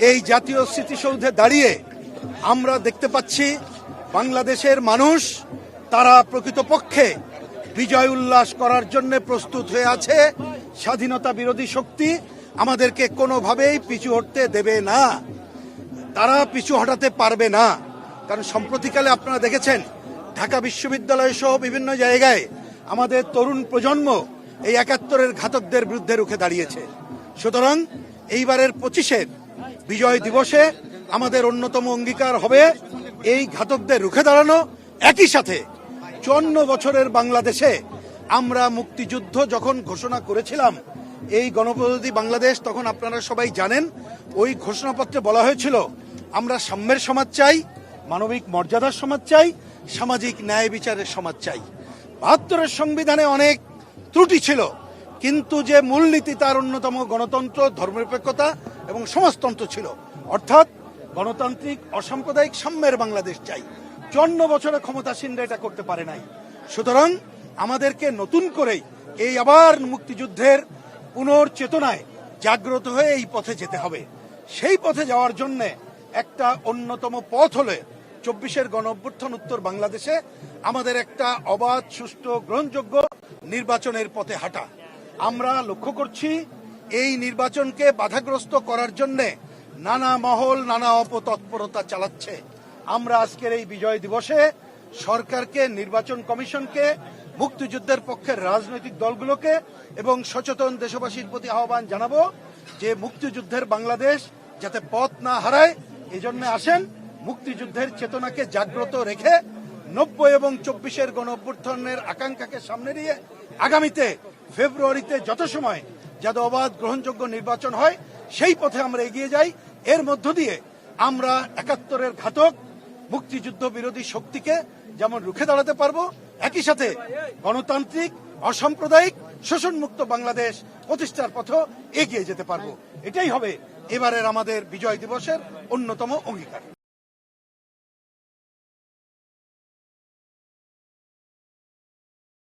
এই জাতীয় স্মৃতিসৌধে দাঁড়িয়ে আমরা দেখতে পাচ্ছি বাংলাদেশের মানুষ তারা প্রকৃতপক্ষে বিজয় উল্লাস করার জন্য প্রস্তুত হয়ে আছে। স্বাধীনতা বিরোধী শক্তি আমাদেরকে কোনোভাবেই পিছু হটতে দেবে না, তারা পিছু হটাতে পারবে না। কারণ সম্প্রতিকালে আপনারা দেখেছেন ঢাকা বিশ্ববিদ্যালয় সহ বিভিন্ন জায়গায় আমাদের তরুণ প্রজন্ম এই ৭১-এর ঘাতকদের বিরুদ্ধে রুখে দাঁড়িয়েছে। সুতরাং এইবারের ২৫-এর বিজয় দিবসে আমাদের অন্যতম অঙ্গীকার হবে এই ঘাতকদের রুখে দাঁড়ানো। একই সাথে ৫৪ বছরের বাংলাদেশে আমরা মুক্তিযুদ্ধ যখন ঘোষণা করেছিলাম এই গণপ্রজাতন্ত্রী বাংলাদেশ, তখন আপনারা সবাই জানেন ওই ঘোষণাপত্রে বলা হয়েছিল আমরা সাম্যের সমাজ চাই, মানবিক মর্যাদার সমাজ চাই, সামাজিক ন্যায় বিচারের সমাজ চাই। ৭২-এর সংবিধানে অনেক ত্রুটি ছিল, কিন্তু যে মূলনীতি তার অন্যতম গণতন্ত্র, ধর্মনিরপেক্ষতা এবং সমাজতন্ত্র ছিল। অর্থাৎ গণতান্ত্রিক অসাম্প্রদায়িক সাম্যের বাংলাদেশ চাই। ৫৪ বছরে ক্ষমতাসীনরা এটা করতে পারে নাই। সুতরাং আমাদেরকে নতুন করেই এই আবার মুক্তিযুদ্ধের পুনর্চেতনায় জাগ্রত হয়ে এই পথে যেতে হবে। সেই পথে যাওয়ার জন্য একটা অন্যতম পথ হলে ২৪-এর গণঅভ্যুত্থান উত্তর বাংলাদেশে আমাদের একটা অবাধ, সুষ্ঠু, গ্রহণযোগ্য নির্বাচনের পথে হাঁটা। আমরা লক্ষ্য করছি এই নির্বাচনকে বাধাগ্রস্ত করার জন্য নানা মহল নানা অপতৎপরতা চালাচ্ছে। আমরা আজকের এই বিজয় দিবসে সরকারকে, নির্বাচন কমিশনকে, মুক্তিযুদ্ধের পক্ষের রাজনৈতিক দলগুলোকে এবং সচেতন দেশবাসীর প্রতি আহ্বান জানাবো যে মুক্তিযুদ্ধের বাংলাদেশ যাতে পথ না হারায়, এজন্য আসেন মুক্তিযুদ্ধের চেতনাকে জাগ্রত রেখে ৯০ এবং ২৪-এর গণঅভ্যুত্থানের আকাঙ্ক্ষাকে সামনে নিয়ে আগামীতে ফেব্রুয়ারিতে যথাসময় যাতে অবাধ গ্রহণযোগ্য নির্বাচন হয় সেই পথে আমরা এগিয়ে যাই। এর মধ্য দিয়ে আমরা ৭১-এর ঘাতক মুক্তিযুদ্ধ বিরোধী শক্তিকে যেমন রুখে দাঁড়াতে পারবো, একই সাথে গণতান্ত্রিক, অসাম্প্রদায়িক, শোষণমুক্ত বাংলাদেশ প্রতিষ্ঠার পথে এগিয়ে যেতে পারবো। এটাই হবে এবারের আমাদের বিজয় দিবসের অন্যতম অঙ্গীকার।